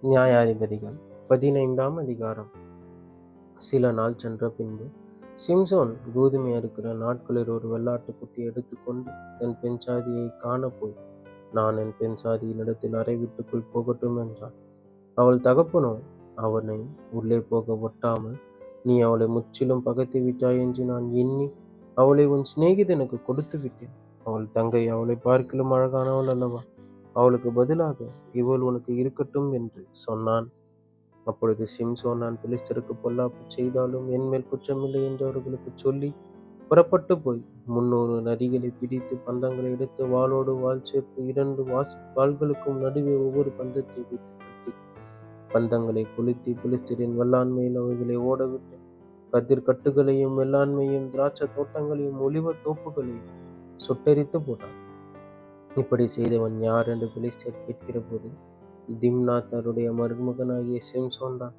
நியாயாதிபதிகள் 15ஆம் அதிகாரம். சில நாள் சென்ற பின்பு சிம்சோன் கோதுமை அறுக்கிற நாட்களில் ஒரு வெள்ளாட்டுக்குட்டியை எடுத்துக்கொண்டு தன் பெண் சாதியை காணப்போய், நான் என் பெண் சாதியினிடத்தில் அறை வீட்டுக்குள் போகட்டும் என்றான். அவள் தகப்பனோ அவனை உள்ளே போக ஒட்டாமல், நீ அவளை முற்றிலும் பகைத்து விட்டாய் என்று நான் எண்ணி அவளை உன் சிநேகிதனுக்கு கொடுத்து விட்டேன். அவள் தங்கை அவளை பார்க்கிலும் அழகானவள் அல்லவா, அவளுக்கு பதிலாக இவள் உனக்கு இருக்கட்டும் என்று சொன்னான். அப்பொழுது சிம்சோன், நான் பெலிஸ்தருக்கு பொல்லாப்பு செய்தாலும் என்மேல் குற்றமில்லை என்று அவர்களுக்கு சொல்லி புறப்பட்டு போய் 300 நரிகளை பிடித்து பந்தங்களை எடுத்து வாளோடு வாள் சேர்த்து 2 வாள்களுக்கும் நடுவே ஒவ்வொரு பந்தத்தை வைத்து கட்டி பந்தங்களை கொளுத்தி பெலிஸ்தரின் வெள்ளாண்மையில் அவைகளை ஓடவிட்டு கதிர் கட்டுகளையும் வெள்ளாண்மையும் திராட்சை தோட்டங்களையும் ஒலிவ தோப்புகளையும் சுட்டெரித்து போட்டான். இப்படி செய்தவன் யார் என்று பெலிஸ்தர் கேட்கிற போது, திம்னாத்தருடைய மருமகனாகிய சிம்சோன் தான்.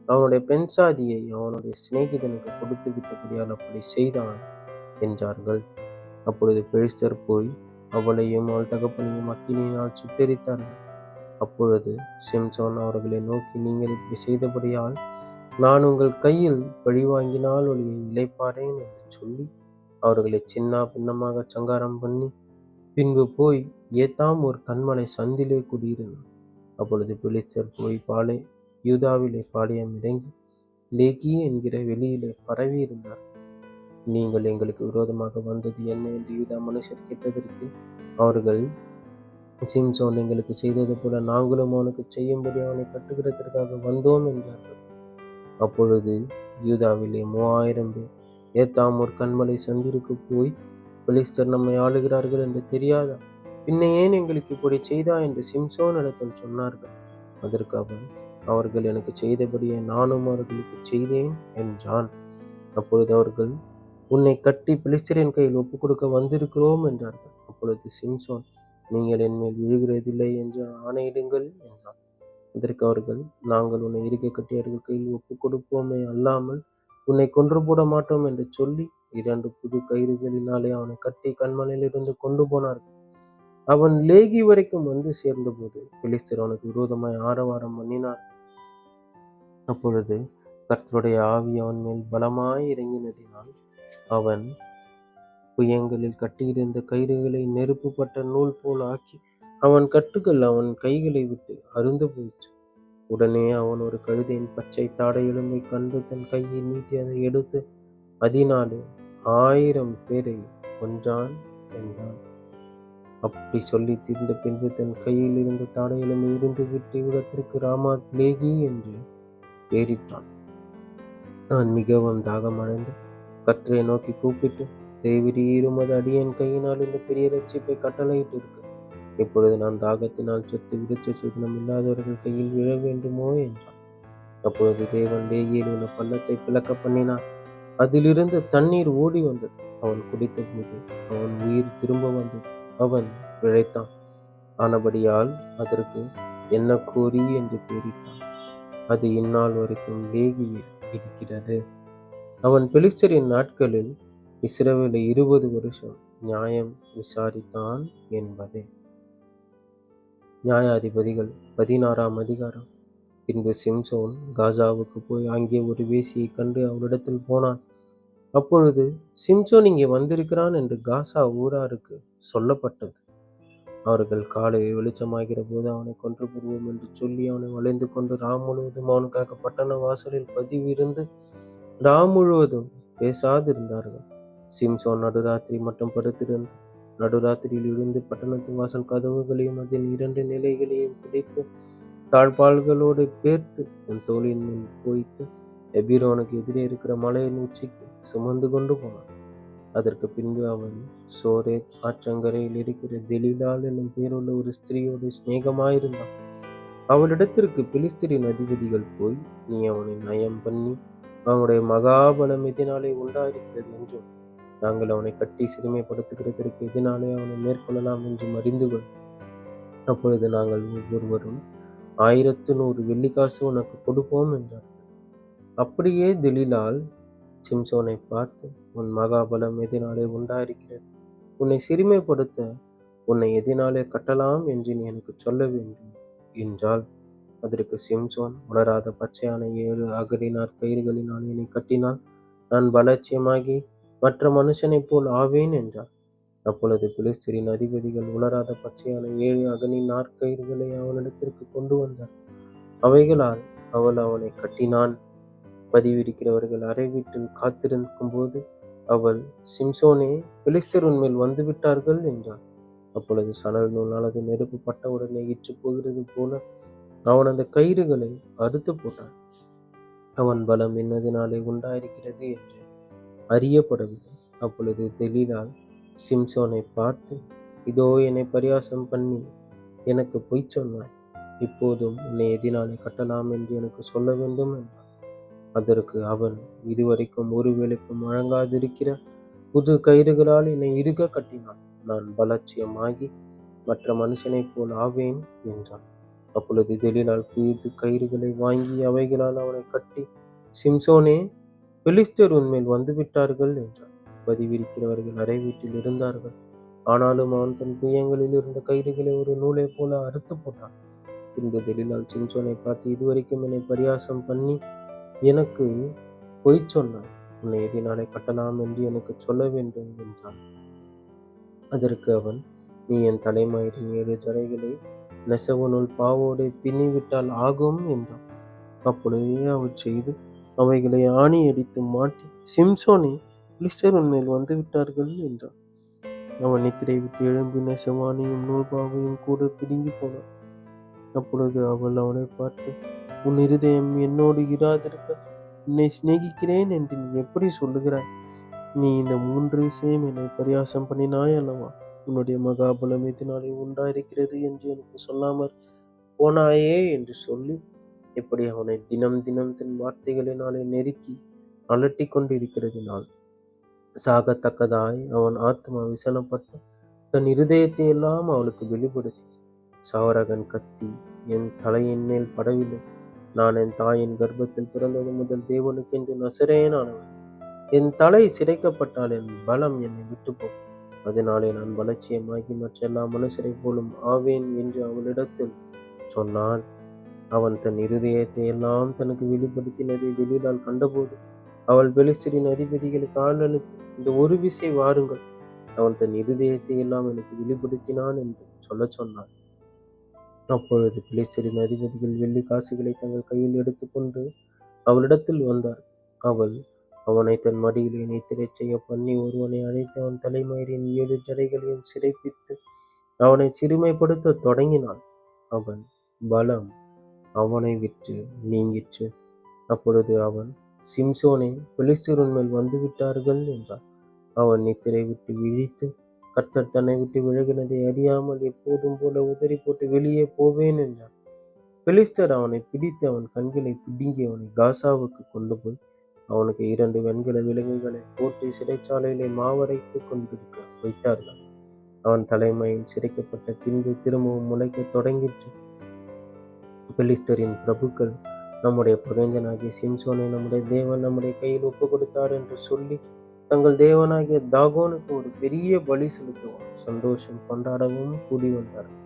அவனுடைய பெண் சாதியை அவனுடைய சிநேகிதனுக்கு கொடுத்து விட்டபடியால் அப்படி செய்தான் என்றார்கள். அப்பொழுது பெலிஸ்தர் போய் அவளையும் அவள் தகப்பனையும் அக்கினியினால் சுட்டெரித்தார்கள். அப்பொழுது சிம்சோன் அவர்களை நோக்கி, நீங்கள் இப்படி செய்தபடியால் நான் உங்கள் கையில் பழிவாங்கினால் ஒழிய இளைப்பாறேன் என்று சொல்லி அவர்களை சின்ன பின்னமாக சங்காரம் பண்ணி பின்பு போய் ஏத்தாம் ஒரு கன்மலை சந்திலே குடியிருந்தான். அப்பொழுது பெலிஸ்தர் போய் யூதாவிலே பாளையம் இறங்கி லேகி என்கிற வெளியிலே பரவி இருந்தார். நீங்கள் எங்களுக்கு விரோதமாக வந்தது என்ன என்று யூதா மனுஷர் கேட்டதற்கு அவர்கள், சிம்சோன் எங்களுக்கு செய்தது போல நாங்களும் அவனுக்கு செய்யும்படி அவனை கட்டுகிறதற்காக வந்தோம் என்றார்கள். அப்பொழுது யூதாவிலே 3000 பேர் ஏத்தாம் ஒரு கன்மலை சந்திற்கு போய், பெலிஸ்தர் நம்மை ஆளுகிறார்கள் என்று தெரியாதா, பின்ன ஏன் எங்களுக்கு இப்படி செய்தா என்று சிம்சோன் இடத்தில் சொன்னார்கள். அதற்கு அவன், அவர்கள் எனக்கு செய்தபடியே நானும் அவர்களுக்கு செய்தேன் என்றான். அப்பொழுது அவர்கள், உன்னை கட்டி பெலிஸ்தரின் கையில் ஒப்புக் கொடுக்க வந்திருக்கிறோம் என்றார்கள். அப்பொழுது சிம்சோன், நீங்கள் என் மேல் விழுகிறதில்லை என்று ஆணையிடுங்கள் என்றான். இதற்கு அவர்கள், நாங்கள் உன்னை இருக்க கட்டியவர்கள் கையில் ஒப்புக் கொடுப்போமே அல்லாமல் உன்னை கொன்று போட மாட்டோம் என்று சொல்லி 2 புது கயிறுகளினாலே அவனை கட்டி கன்மலையிலிருந்து கொண்டு போனார்கள். அவன் லேகி வரைக்கும் வந்து சேர்ந்தபோது பெலிஸ்தர் அவனுக்கு விரோதமாய் ஆரவாரம் பண்ணினார். அப்பொழுது கர்த்தருடைய ஆவி அவன் மேல் பலமாய் இறங்கினதினால் அவன் புயங்களில் கட்டியிருந்த கயிறுகளை நெருப்புப்பட்ட நூல் போல் ஆக்கி அவன் கட்டுகள் அவன் கைகளை விட்டு அருந்து போயிற்று. உடனே அவன் ஒரு கழுதையின் பச்சை தாடை எலும்பை கண்டு தன் கையை நீட்டி அதை எடுத்து அதனாலே 1000 பேரை கொன்றான் என்றான். அப்படி சொல்லி தீர்ந்த பின்பு தன் கையில் இருந்த தாடை எலும்பை எறிந்து விட்டு இவ்விடத்திற்கு ராமாத் லேகி என்று பெயரிட்டான். நான் மிகவும் தாகமடைந்து கர்த்தரை நோக்கி கூப்பிட்டு, தேவரீர் உமது அடியேன் கையினால் இந்த பெரிய ரட்சிப்பை கட்டளையிட்டு இருக்கு. இப்பொழுது நான் தாகத்தினால் செத்து விருத்த சேதனம் இல்லாதவர்கள் கையில் விழ வேண்டுமோ என்றான். அப்பொழுது தேவன் லேகியில் உள்ள பள்ளத்தை பிளக்க பண்ணினார். அதிலிருந்து தண்ணீர் ஓடி வந்தது. அவன் குடித்தபோது அவன் உயிர் திரும்ப வந்தது. அவன் பிழைத்தான். ஆனபடியால் அதற்கு எண்ணக்கோரி என்று பெயரிட்டான். அது இந்நாள் வரைக்கும் லேகியில் இருக்கிறது. அவன் பெலிஸ்தரின் நாட்களில் இஸ்ரவேலை 20 வருஷம் நியாயம் விசாரித்தான் என்பதே. நியாயாதிபதிகள் 16ஆம் அதிகாரம். பின்பு சிம்சோன் காசாவுக்கு போய் அங்கே ஒரு வேசியை கண்டு அவளிடத்தில் போனான். அப்பொழுது சிம்சோன் இங்கே வந்திருக்கிறான் என்று காசா ஊராருக்கு சொல்லப்பட்டது. அவர்கள் காலையில் வெளிச்சமாகிற போது அவனை கொன்று போடுவோம் என்று சொல்லி அவனை வளைந்து கொண்டு முழுவதும் அவனுக்காக பட்டண வாசலில் பதிவிருந்து முழுவதும் பேசாதிருந்தார்கள். சிம்சோன் நடுராத்திரி மட்டும் படுத்திருந்து நடுராத்திரியில் இருந்து பட்டணத்து வாசல் கதவுகளையும் அதன் 2 நிலைகளையும் பிடித்து தாழ்பால்களோடு பேர்த்து தன் தோளின் மேல் போய்த்து எபிரோனுக்கு எதிரே இருக்கிற மலையின் உச்சிக்கு சுமந்து கொண்டு போனான். அதற்கு பின்பு அவன் சோரேத் ஆற்றங்கரையில் இருக்கிற தெலீலாள் என்னும் பேருள்ள ஒரு ஸ்திரீயோடு சிநேகமாயிருந்தான். அவளிடத்திற்கு பெலிஸ்தரின் அதிபதிகள் போய், நீ அவனை நயம் பண்ணி அவனுடைய மகாபலம் எதினாலே உண்டாயிருக்கிறது என்றும் நாங்கள் அவனை கட்டி சிறுமைப்படுத்துகிறதற்கு எதினாலே அவனை மேற்கொள்ளலாம் என்றும் அறிந்து கொள். அப்பொழுது நாங்கள் ஒவ்வொருவரும் 1100 வெள்ளிக்காசு உனக்கு கொடுப்போம் என்றார்கள். அப்படியே தெலீலாள் சிம்சோனை பார்த்து, உன் மகாபலம் எதினாலே உண்டாயிருக்கிறது, உன்னை சிறுமைப்படுத்த உன்னை எதினாலே கட்டலாம் என்று நீ எனக்கு சொல்ல வேண்டும் என்றாள். அதற்கு சிம்சோன், உலராத பச்சையான 7 அகரினார் கயிறுகளினால் என்னை கட்டினால் நான் பலட்சியமாகி மற்ற மனுஷனைப் போல் ஆவேன் என்றார். அப்பொழுது பெலிஸ்தரின் அதிபதிகள் உலராத பச்சையான 7 அகனின் நாற்கயிறுகளை அவனிடத்திற்கு கொண்டு வந்தார். அவைகளால் அவனை கட்டினான். பதிவிருக்கிறவர்கள் அறை வீட்டில் காத்திருக்கும் போது அவள், சிம்சோனே, பெலிஸ்தர் உன்மேல் வந்துவிட்டார்கள் என்றார். அப்பொழுது சணல் நூலானது நெருப்பு பட்டவுடனே இற்று போகிறது போல அவன் அந்த கயிறுகளை அறுத்து போட்டான். அவன் பலம் என்னதினாலே உண்டாயிருக்கிறது என்று அறியப்படவில்லை. அப்பொழுது தெலீலாள் சிம்சோனை பார்த்து, இதோ என்னை பரியாசம் பண்ணி எனக்கு பொய் சொன்னாய். இப்போதும் உன்னை எதினாலே கட்டலாம் என்று எனக்கு சொல்ல வேண்டும் என்றான். அதற்கு அவன், இதுவரைக்கும் ஒரு வேளைக்கும் வழங்காதிருக்கிற புது கயிறுகளால் என்னை இறுக கட்டினான். நான் பலட்சியமாகி மற்ற மனுஷனைப் போல் ஆவேன் என்றான். அப்பொழுது தெலீலாள் புது கயிறுகளை வாங்கி அவைகளால் அவனை கட்டி, சிம்சோனே, பெலிஸ்தர் உன்மேல் வந்துவிட்டார்கள் என்றார். பதிவிருக்கிறவர்கள் அறை வீட்டில் இருந்தார்கள். ஆனாலும் அவன் தன் புயங்களில் இருந்த கயிறுகளை ஒரு நூலை போல அறுத்து போட்டான். பின்பு தெலீலாள் சிம்சோனை பார்த்து, இதுவரைக்கும் என்னை பரியாசம் பண்ணி எனக்கு பொய் சொன்னாய். உன்னை எதினாலே கட்டலாம் என்று எனக்கு சொல்ல வேண்டும் என்றான். அதற்கு அவன், நீ என் தலைமயிரின் 7 ஜடைகளை நெசவுநூல் பாவோடு பின்னிவிட்டால் ஆகும் என்றான். அப்பொழுதே அவள் செய்து அவைகளை ஆணி அடித்து மாட்டி, சிம்சோனே, பெலிஸ்தர் உன்மேல் வந்துவிட்டார்கள் என்றான். அவன் நித்திரை விட்டு எழும்பி நெசவாணியும் நூல்பாவையும் கூட பிடுங்கி போனான். அப்பொழுது அவள் அவனை பார்த்து, உன் இருதயம் என்னோடு இராதிருக்க உன்னை சிநேகிக்கிறேன் என்று நீ எப்படி சொல்லுகிறாய்? நீ இந்த 3 விஷயம் என்னை பரியாசம் பண்ணினாய் அல்லவா? உன்னுடைய மகாபலம் எதனாலே உண்டாயிருக்கிறது என்று எனக்கு சொல்லாமற் போனாயே என்று சொல்லி, இப்படி அவனை தினம் தினம் தன் வார்த்தைகளினாலே நெருக்கி அலட்டி கொண்டிருக்கிறதினால் சாகத்தக்கதாய் அவன் ஆத்மா விசனப்பட்டு தன் இருதயத்தை எல்லாம் அவளுக்கு வெளிப்படுத்தி, சாவரகன் கத்தி என் தலையின் மேல் படவில்லை. நான் என் தாயின் கர்ப்பத்தில் பிறந்தது முதல் தேவனுக்கென்று நசரேயனானவன். என் தலை சிரைக்கப்பட்டால் என் பலம் என்னை விட்டு போகும். அதனாலே நான் பலட்சியமாகி மற்ற எல்லா மனுஷரை போலும் ஆவேன் என்று அவளிடத்தில் சொன்னான். அவன் தன் இருதயத்தை எல்லாம் தனக்கு வெளிப்படுத்தினதை தெலீலாள் கண்டபோது அவள் பெலிஸ்தரின் அதிபதிகளுக்கு ஆள் அனுப்பி, இந்த ஒரு விசை வாருங்கள், அவன் தன் இருதயத்தை எல்லாம் எனக்கு வெளிப்படுத்தினான் என்று சொல்ல சொன்னான். அப்பொழுது பெலிஸ்தரின் அதிபதிகள் வெள்ளி காசுகளை தங்கள் கையில் எடுத்துக்கொண்டு அவளிடத்தில் வந்தார். அவள் அவனை தன் மடியிலே நித்திரை செய்ய பண்ணி ஒருவனை அழைத்து அவன் தலைமயிரின் 7 ஜடைகளையும் சிறைப்பித்து அவனை சிறுமைப்படுத்த தொடங்கினாள். அவன் பலம் அவனை விட்டு நீங்கிற்று. அப்பொழுது அவன், சிம்சோனே, பெலிஸ்தர் உன்மேல் வந்துவிட்டார்கள் என்றார். அவன் நித்திரை விட்டு விழித்து, கர்த்தர் தன்னை விட்டு விலகினதை அறியாமல் எப்போதும் போல உதறி போட்டு வெளியே போவேன் என்றான். பெலிஸ்தர் அவனை பிடித்து அவன் கண்களை பிடுங்கி அவனை காசாவுக்கு கொண்டு போய் அவனுக்கு 2 வெண்கல விலங்குகளை போட்டு சிறைச்சாலையிலே மாவரைத்து கொண்டிருக்க வைத்தார்கள். அவன் தலைமையில் சிரைக்கப்பட்ட பின்பு திரும்பவும் முளைக்க தொடங்கிற்று. பெலிஸ்தரின் பிரபுக்கள், நம்முடைய பகைஞனாகிய சிம்சோனை நம்முடைய தேவன் நம்முடைய கையில் ஒப்பு கொடுத்தார் என்று சொல்லி தங்கள் தேவனாகிய தாகோனுக்கு ஒரு பெரிய பலி செலுத்தவும் சந்தோஷம் கொண்டாடவும் கூடி வந்தார்கள்.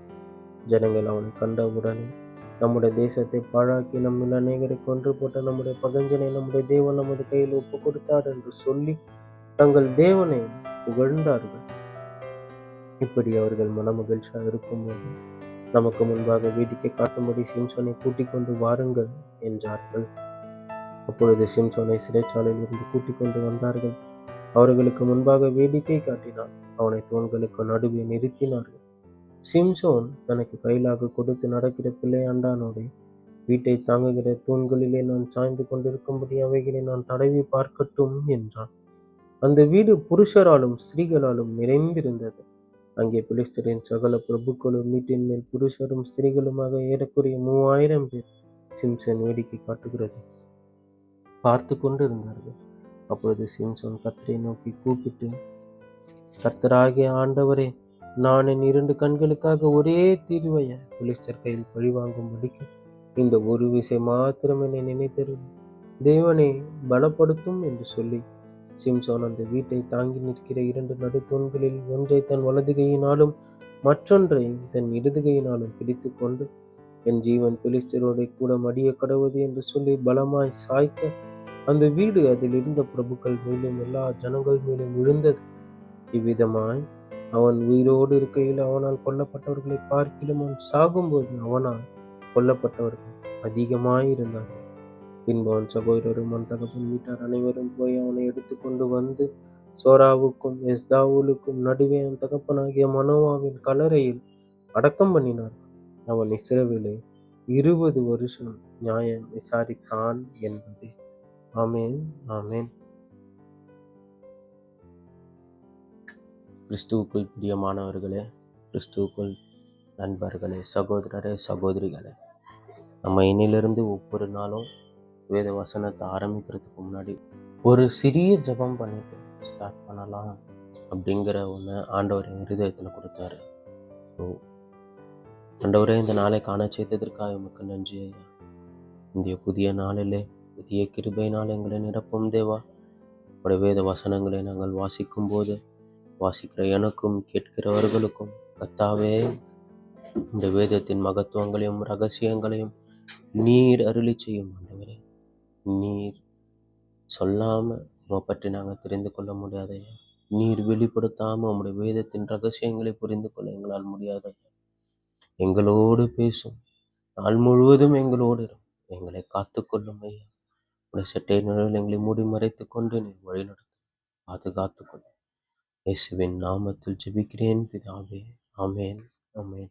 ஜனங்கள் அவனை கண்டவுடனே, நம்முடைய தேசத்தை பாழாக்கி நம்மில் அநேகரை கொன்று போட்ட நம்முடைய பகைஞனை நம்முடைய தேவன் நமது கையில் ஒப்பு கொடுத்தார் என்று சொல்லி தங்கள் தேவனை புகழ்ந்தார்கள். இப்படி அவர்கள் மனமகிழ்ச்சியாக இருக்கும்போது, நமக்கு முன்பாக வேடிக்கை காட்டும்படி சிம்சோனை கூட்டிக் கொண்டு வாருங்கள் என்றார்கள். அப்பொழுது சிம்சோனை சிறைச்சாலையில் இருந்து கூட்டிக் கொண்டு வந்தார்கள். அவர்களுக்கு முன்பாக வேடிக்கை காட்டினான். அவனை தூண்களுக்கு நடுவே நிறுத்தினார்கள். சிம்சோன் தனக்கு கையிலாக கொடுத்து நடக்கிற பிள்ளையாண்டானோடே, வீட்டை தாங்குகிற தூண்களிலே நான் சாய்ந்து கொண்டிருக்கும்படி அவைகளை நான் தடவி பார்க்கட்டும் என்றான். அந்த வீடு புருஷராலும் ஸ்திரீகளாலும் நிறைந்திருந்தது. அங்கே பெலிஸ்தரின் சகல பிரபுக்களும் வீட்டின் மேல் புருஷரும் ஸ்திரீகளுமாக ஏறக்குறைய 3000 பேர் சிம்சோன் வேடிக்கை காட்டுகிறது பார்த்து கொண்டு இருந்தார்கள். அப்பொழுது சிம்சோன் கர்த்தரை நோக்கி கூப்பிட்டு, கர்த்தராகிய ஆண்டவரே, நான் என் 2 கண்களுக்காக ஒரே தீர்வைய பெலிஸ்தர் கையில் பழிவாங்கும்படிக்கு இந்த ஒரு விசை மாத்திரம் என்னை நினைத்தருளும். தேவனே பலப்படுத்தும் என்று சொல்லி சிம்சோன் அந்த வீட்டை தாங்கி நிற்கிற 2 நடுத்தூண்களில் ஒன்றை தன் வலது கையினாலும் மற்றொன்றை தன் இடது கையினாலும் பிடித்து கொண்டு என் ஜீவன் பெலிஸ்தரோட கூட மடிய கடவுது என்று சொல்லி பலமாய் சாய்க்க அந்த வீடு அதில் இருந்த பிரபுக்கள் மேலும் எல்லா ஜனங்கள் மேலும் விழுந்தது. இவ்விதமாய் அவன் உயிரோடு இருக்கையில் அவனால் கொல்லப்பட்டவர்களை பார்க்கிலும் அவன் சாகும்போது அவனால் கொல்லப்பட்டவர்கள் அதிகமாயிருந்தார்கள். பின்பு அவன் சகோதரரும் அவன் தகப்பன் வீட்டார் அனைவரும் போய் அவனை எடுத்துக்கொண்டு வந்து சோராவுக்கும் எஸ்தாவூலுக்கும் நடுவே அவன் தகப்பனாகிய மனோவாவின் கல்லறையில் அடக்கம் பண்ணினார். அவன் இஸ்ரவேலை 20 வருஷம் நியாயம் விசாரித்தான் என்பது. ஆமேன், ஆமேன். கிறிஸ்துவுக்குள் பிரியமானவர்களே, கிறிஸ்துவுக்குள் நண்பர்களே, சகோதரரே, சகோதரிகளே, நம்ம இன்னிலிருந்து ஒவ்வொரு நாளும் வேத வசனத்தை ஆரம்பிக்கிறதுக்கு முன்னாடி ஒரு சிறிய ஜெபம் பண்ணிட்டு ஸ்டார்ட் பண்ணலாம் அப்படிங்கிற ஒன்று ஆண்டவர் என் இருதயத்தில் கொடுத்தாரு. ஸோ ஆண்டவரே, இந்த நாளை காண செய்ததற்காக உமக்கு நன்றி ஐயா. இந்த புதிய நாளிலே புதிய கிருபையினால் எங்களை நிரப்பும் தேவா. உடைய வேத வசனங்களை நாங்கள் வாசிக்கும் போது வாசிக்கிற எனக்கும் கேட்கிறவர்களுக்கும் கர்த்தாவே, இந்த வேதத்தின் மகத்துவங்களையும் ரகசியங்களையும் நீர் அருளி செய்யும் ஆண்டவரே. நீர் சொல்லாம உம்மை பற்றி நாங்கள் தெரிந்து கொள்ள முடியாதையா. நீர் வெளிப்படுத்தாம உம்முடைய வேதத்தின் ரகசியங்களை புரிந்து கொள்ள எங்களால் முடியாத. எங்களோடு பேசும், நாள் முழுவதும் எங்களோடு எங்களை காத்துக்கொள்ளும் ஐயா. உடைய சட்டை நிழலில் எங்களை மூடி மறைத்து கொண்டு நீர் வழிநடத்தும், பாதுகாத்துக்கொள்ளும். இயேசுவின் நாமத்தில் ஜெபிக்கிறேன் பிதாவே. ஆமேன், ஆமேன்.